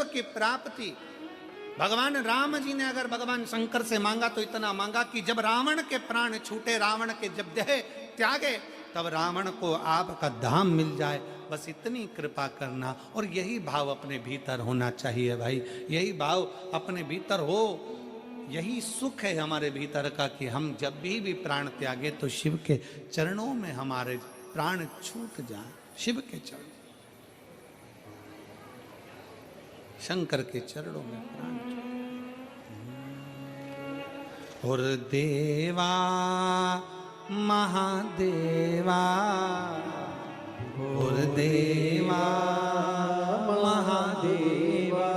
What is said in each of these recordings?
की प्राप्ति भगवान राम जी ने अगर भगवान शंकर से मांगा तो इतना मांगा कि जब रावण के प्राण छूटे, रावण के जब देह त्यागे, तब रावण को आपका धाम मिल जाए, बस इतनी कृपा करना। और यही भाव अपने भीतर होना चाहिए भाई, यही भाव अपने भीतर हो, यही सुख है हमारे भीतर का कि हम जब भी प्राण त्यागे तो शिव के चरणों में हमारे प्राण छूट जाए, शिव के चरणों, शंकर के चरणों में प्राण। और देवा महादेवा, और देवा महादेवा,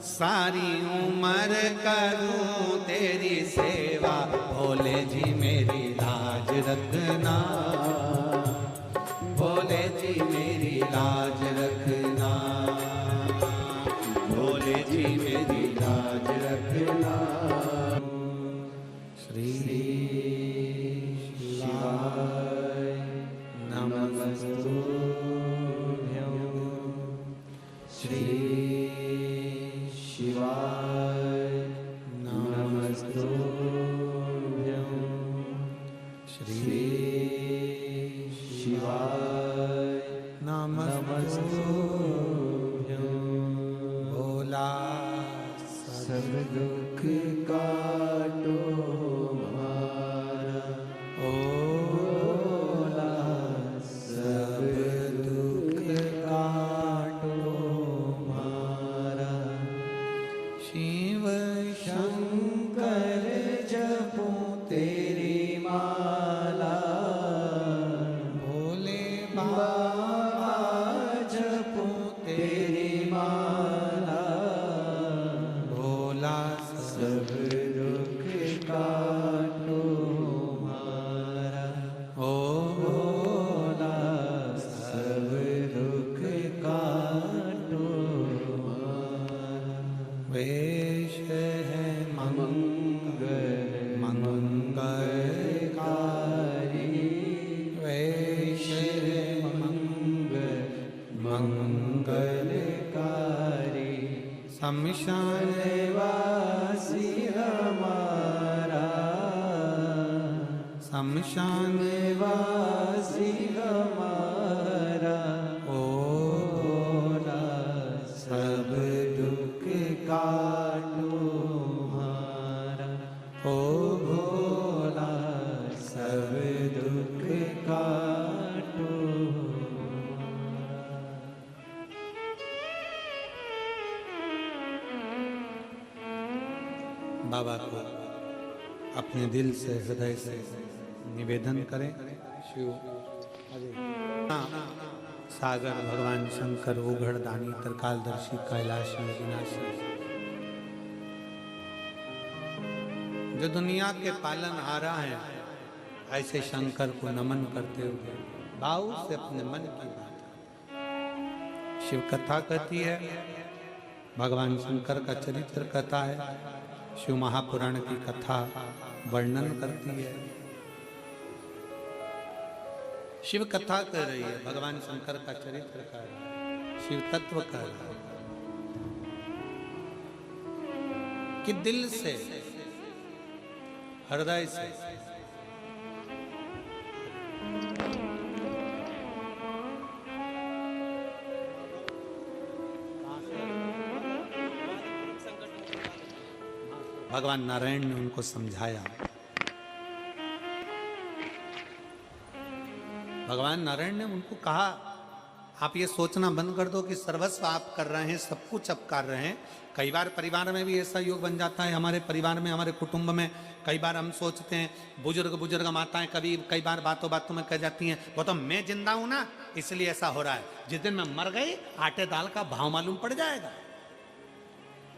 सारी उम्र करूं तेरी सेवा, भोले जी मेरी लाज रखना, भोले जी मेरी लाज रखना, भोले जी मेरी लाज रखना। श्री शिवाय नमस्तुभ्यं, श्री शिवाय नमस्तुभ्यं, श्री शिवाय नमस्तुभ्यं। भोला सब दुख काटो हमारा, ओ भोला सब दुख काटो हमारा। शिव शंकर जपो तेरी माला, भोले बाबा जपो तेरी माला, भोला सब दुख काटो हमारा, ओ भोला सब दुख काटो हमारा। वेश है मंगल मंगलकारी, वेश है मंगल मंगलकारी, शमशान वासी हमारा, शमशान वासी हमारा, ओ भोला सब दुख काटो हमारा, ओ भोला सब दुख काटो हमारा। बाबा को अपने दिल से, हृदय से निवेदन करें। शिव सागर भगवान शंकर, उघड़ दानी, त्रिकालदर्शी, कैलाश में विनाशी, जो दुनिया के पालनहारा हैं, ऐसे शंकर को नमन करते हुए भाव से अपने मन की बात। शिव कथा कहती है, भगवान शंकर का चरित्र कहता है, शिव महापुराण की कथा वर्णन करती है, शिव कथा कह रही है, भगवान शंकर का चरित्र कह रहा है, शिव तत्व कह रहा है कि दिल से, हृदय से भगवान नारायण ने उनको समझाया। भगवान नारायण ने उनको कहा, आप ये सोचना बंद कर दो कि सर्वस्व आप कर रहे हैं, सब कुछ आप कर रहे हैं। कई बार परिवार में भी ऐसा योग बन जाता है, हमारे परिवार में, हमारे कुटुंब में कई बार हम सोचते हैं, बुजुर्ग माताएं कई बार बातों बातों में कह जाती हैं, वो तो मैं जिंदा हूं ना इसलिए ऐसा हो रहा है, जिस दिन मैं मर गई आटे दाल का भाव मालूम पड़ जाएगा।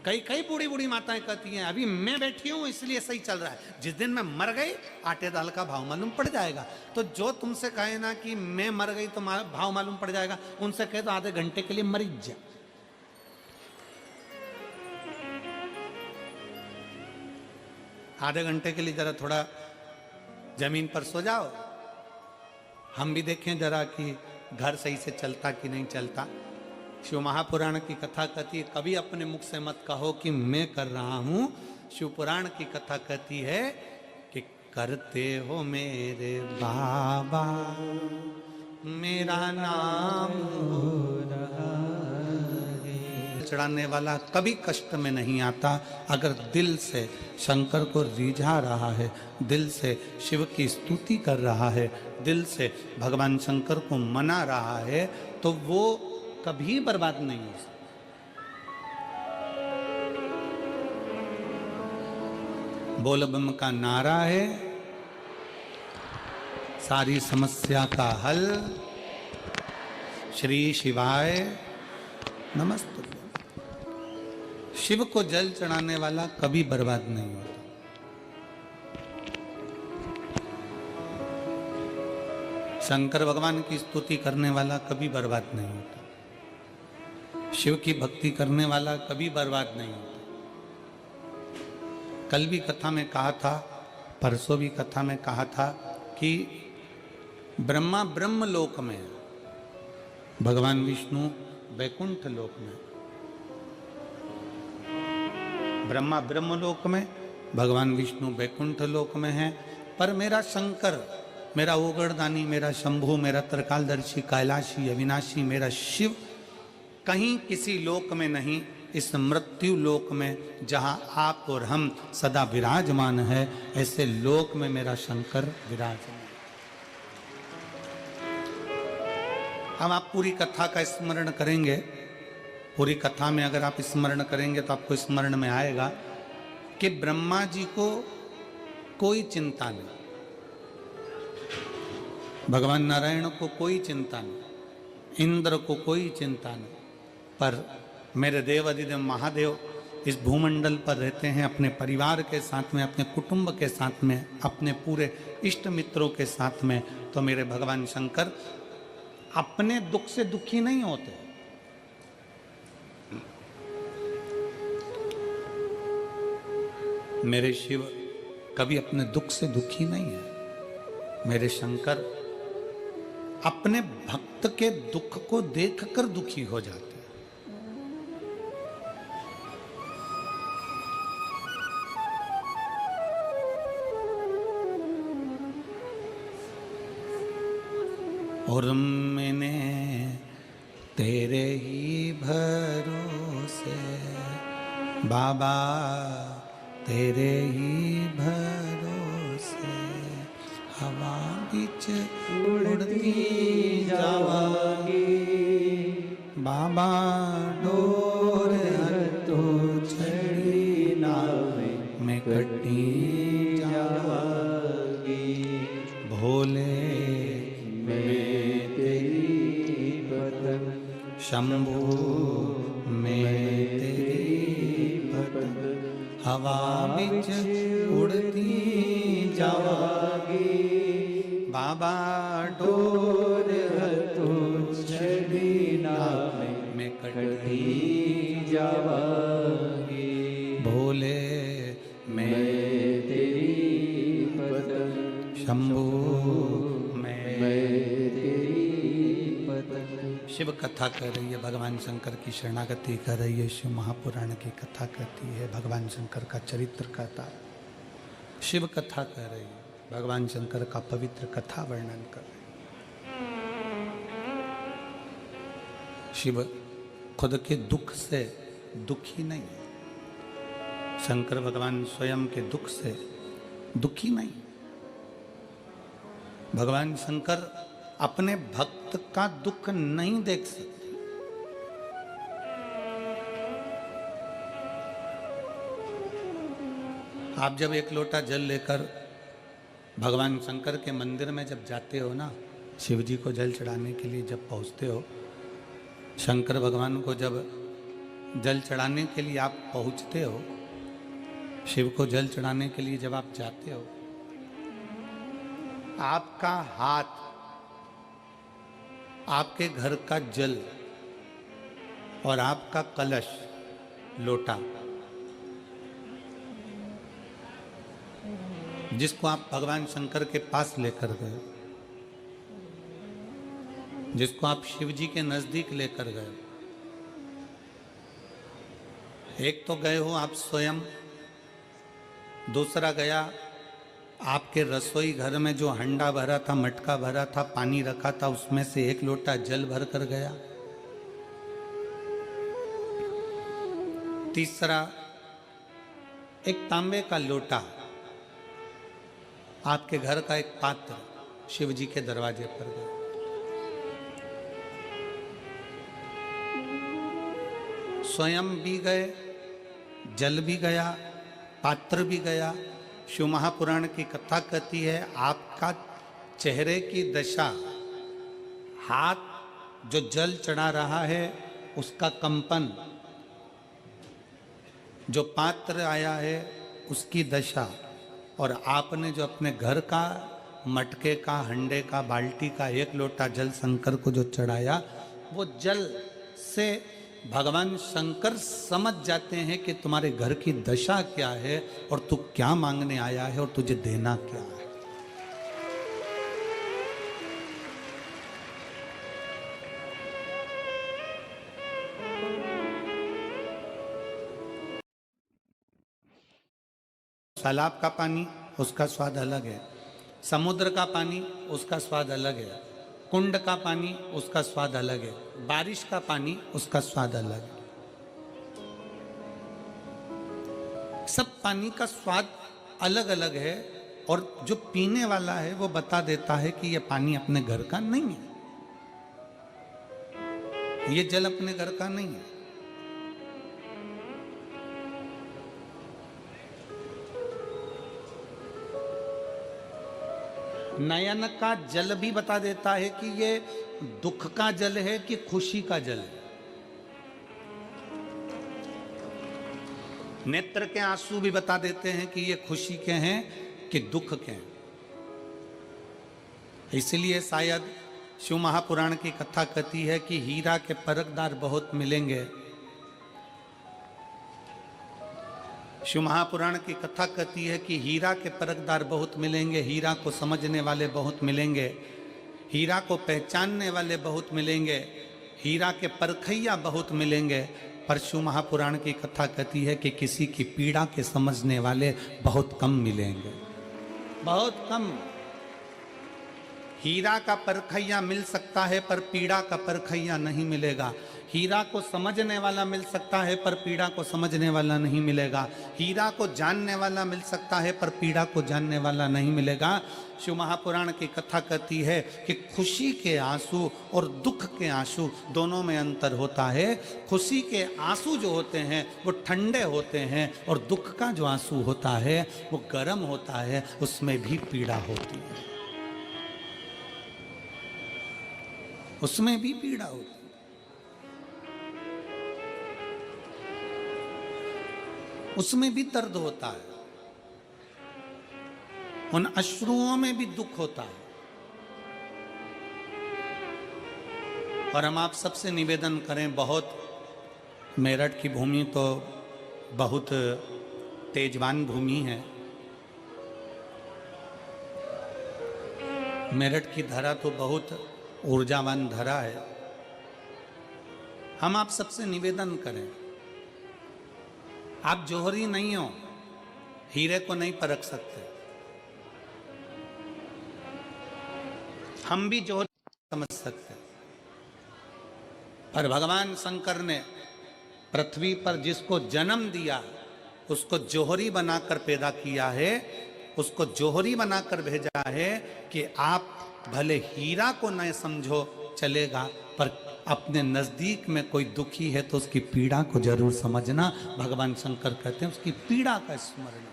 कई बूढ़ी माताएं कहती हैं, अभी मैं बैठी हूं इसलिए सही चल रहा है, जिस दिन मैं मर गई आटे दाल का भाव मालूम पड़ जाएगा। तो जो तुमसे कहे ना कि मैं मर गई तो भाव मालूम पड़ जाएगा, उनसे कहे तो आधे घंटे के लिए मर जा। आधे घंटे के लिए जरा थोड़ा जमीन पर सो जाओ, हम भी देखें जरा कि घर सही से चलता कि नहीं चलता। शिव महापुराण की कथा कहती है, कभी अपने मुख से मत कहो कि मैं कर रहा हूं। शिव पुराण की कथा कहती है कि करते हो मेरे बाबा, मेरा नाम हो रहा है। चढ़ाने वाला कभी कष्ट में नहीं आता अगर दिल से शंकर को रिझा रहा है, दिल से शिव की स्तुति कर रहा है, दिल से भगवान शंकर को मना रहा है, तो वो कभी बर्बाद नहीं हो सकता। बोल बम का नारा है सारी समस्या का हल। श्री शिवाय नमस्तुभ्यं। शिव को जल चढ़ाने वाला कभी बर्बाद नहीं होता। शंकर भगवान की स्तुति करने वाला कभी बर्बाद नहीं होता। शिव की भक्ति करने वाला कभी बर्बाद नहीं होता। कल भी कथा में कहा था, परसों भी कथा में कहा था कि ब्रह्मा ब्रह्म लोक में, भगवान विष्णु वैकुंठ लोक में। ब्रह्मा ब्रह्म लोक में, भगवान विष्णु वैकुंठ लोक में है। पर मेरा शंकर, मेरा ओगड़दानी, मेरा शंभु, मेरा त्रिकालदर्शी, कैलाशी, अविनाशी, मेरा शिव कहीं किसी लोक में नहीं, इस मृत्यु लोक में जहां आप और हम सदा विराजमान है, ऐसे लोक में मेरा शंकर विराजमान। हम आप पूरी कथा का स्मरण करेंगे। पूरी कथा में अगर आप स्मरण करेंगे तो आपको स्मरण में आएगा कि ब्रह्मा जी को कोई चिंता नहीं, भगवान नारायण को कोई चिंता नहीं, इंद्र को कोई चिंता नहीं, पर मेरे देव अधिदेव महादेव इस भूमंडल पर रहते हैं अपने परिवार के साथ में, अपने कुटुंब के साथ में, अपने पूरे इष्ट मित्रों के साथ में। तो मेरे भगवान शंकर अपने दुख से दुखी नहीं होते। मेरे शिव कभी अपने दुख से दुखी नहीं है। मेरे शंकर अपने भक्त के दुख को देखकर दुखी हो जाते हैं। और मैंने तेरे ही भरोसे बाबा, तेरे ही भरोसे हवा बीच उड़ती जावागी बाबा, डोर तो छड़ी नावे में कटी जावागी। भोले शंभु में तेरी पतंग हवा बिच उड़ती जावागी बाबा, डोर तो छड़ी नावे में कटी जावागी। भोले मैं तेरी पतंग, शंभु शिव कथा कर रही है, भगवान शंकर की शरणागति कर रही है। शिव महापुराण की कथा कहती है, भगवान शंकर का चरित्र कहता है। शिव कथा कर रही है, भगवान शंकर का पवित्र कथा वर्णन कर रही है। शिव खुद के दुख से दुखी नहीं है। शंकर भगवान स्वयं के दुख से दुखी नहीं। भगवान शंकर अपने भक्त का दुख नहीं देख सकते। आप जब एक लोटा जल लेकर भगवान शंकर के मंदिर में जब जाते हो ना, शिव जी को जल चढ़ाने के लिए जब पहुंचते हो, शंकर भगवान को जब जल चढ़ाने के लिए आप पहुंचते हो, शिव को जल चढ़ाने के लिए जब आप जाते हो, आपका हाथ, आपके घर का जल और आपका कलश, लोटा, जिसको आप भगवान शंकर के पास लेकर गए, जिसको आप शिव जी के नजदीक लेकर गए, एक तो गए हो आप स्वयं, दूसरा गया आपके रसोई घर में जो हंडा भरा था, मटका भरा था, पानी रखा था, उसमें से एक लोटा जल भर कर गया। तीसरा, एक तांबे का लोटा, आपके घर का एक पात्र शिव जी के दरवाजे पर गया। स्वयं भी गए, जल भी गया, पात्र भी गया। शिव महापुराण की कथा कहती है आपका चेहरे की दशा, हाथ जो जल चढ़ा रहा है उसका कंपन, जो पात्र आया है उसकी दशा, और आपने जो अपने घर का मटके का, हंडे का, बाल्टी का एक लोटा जल शंकर को जो चढ़ाया, वो जल से भगवान शंकर समझ जाते हैं कि तुम्हारे घर की दशा क्या है और तू क्या मांगने आया है और तुझे देना क्या है। तालाब का पानी उसका स्वाद अलग है, समुद्र का पानी उसका स्वाद अलग है, कुंड का पानी उसका स्वाद अलग है, बारिश का पानी उसका स्वाद अलग है। सब पानी का स्वाद अलग अलग है, और जो पीने वाला है वो बता देता है कि ये पानी अपने घर का नहीं है, ये जल अपने घर का नहीं है। नयन का जल भी बता देता है कि ये दुख का जल है कि खुशी का जल है। नेत्र के आंसू भी बता देते हैं कि ये खुशी के हैं कि दुख के हैं। इसलिए शायद शिव महापुराण की कथा कहती है कि हीरा के परखदार बहुत मिलेंगे। शिव महापुराण की कथा कहती है कि हीरा के परखदार बहुत मिलेंगे, हीरा को समझने वाले बहुत मिलेंगे, हीरा को पहचानने वाले बहुत मिलेंगे, हीरा के परखैया बहुत मिलेंगे। पर शिव महापुराण की कथा कहती है कि किसी की पीड़ा के समझने वाले बहुत कम मिलेंगे, बहुत कम। हीरा का परखैया मिल सकता है पर पीड़ा का परखैया नहीं मिलेगा। हीरा को समझने वाला मिल सकता है पर पीड़ा को समझने वाला नहीं मिलेगा। हीरा को जानने वाला मिल सकता है पर पीड़ा को जानने वाला नहीं मिलेगा। शिव महापुराण की कथा कहती है कि खुशी के आंसू और दुख के आंसू दोनों में अंतर होता है। खुशी के आंसू जो होते हैं वो ठंडे होते हैं, और दुख का जो आंसू होता है वो गर्म होता है, उसमें भी पीड़ा होती है, उसमें भी पीड़ा होती है। उसमें भी दर्द होता है, उन अश्रुओं में भी दुख होता है। और हम आप सबसे निवेदन करें, बहुत मेरठ की भूमि तो बहुत तेजवान भूमि है, मेरठ की धरा तो बहुत ऊर्जावान धरा है। हम आप सबसे निवेदन करें, आप जौहरी नहीं हो, हीरे को नहीं परख सकते। हम भी जौहरी समझ सकते, पर भगवान शंकर ने पृथ्वी पर जिसको जन्म दिया उसको जौहरी बनाकर पैदा किया है, उसको जौहरी बनाकर भेजा है कि आप भले हीरा को न समझो चलेगा, पर अपने नजदीक में कोई दुखी है तो उसकी पीड़ा को जरूर समझना। भगवान शंकर कहते हैं उसकी पीड़ा का स्मरण।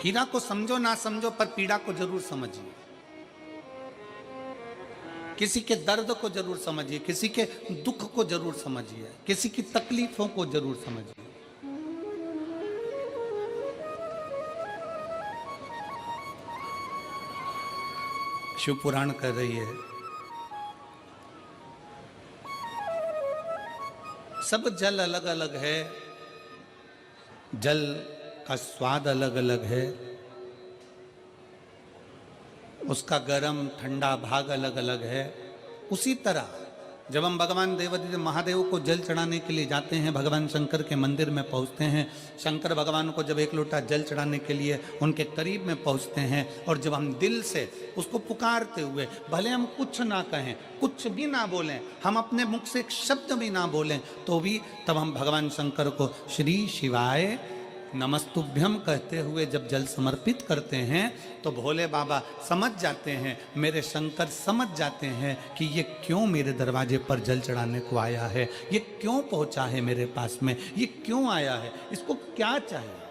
हीरा को समझो ना समझो पर पीड़ा को जरूर समझिए, किसी के दर्द को जरूर समझिए, किसी के दुख को जरूर समझिए, किसी की तकलीफों को जरूर समझिए। शिव पुराण कर रही है, सब जल अलग अलग है जल का स्वाद अलग अलग है, उसका गर्म ठंडा भाग अलग अलग है। उसी तरह जब हम भगवान देवादिदेव महादेव को जल चढ़ाने के लिए जाते हैं, भगवान शंकर के मंदिर में पहुंचते हैं, शंकर भगवान को जब एक लोटा जल चढ़ाने के लिए उनके करीब में पहुंचते हैं, और जब हम दिल से उसको पुकारते हुए, भले हम कुछ ना कहें, कुछ भी ना बोलें, हम अपने मुख से एक शब्द भी ना बोलें, तो भी तब हम भगवान शंकर को श्री शिवाय नमस्तुभ्यम कहते हुए जब जल समर्पित करते हैं, तो भोले बाबा समझ जाते हैं, मेरे शंकर समझ जाते हैं कि ये क्यों मेरे दरवाजे पर जल चढ़ाने को आया है, ये क्यों पहुंचा है मेरे पास में, ये क्यों आया है, इसको क्या चाहिए।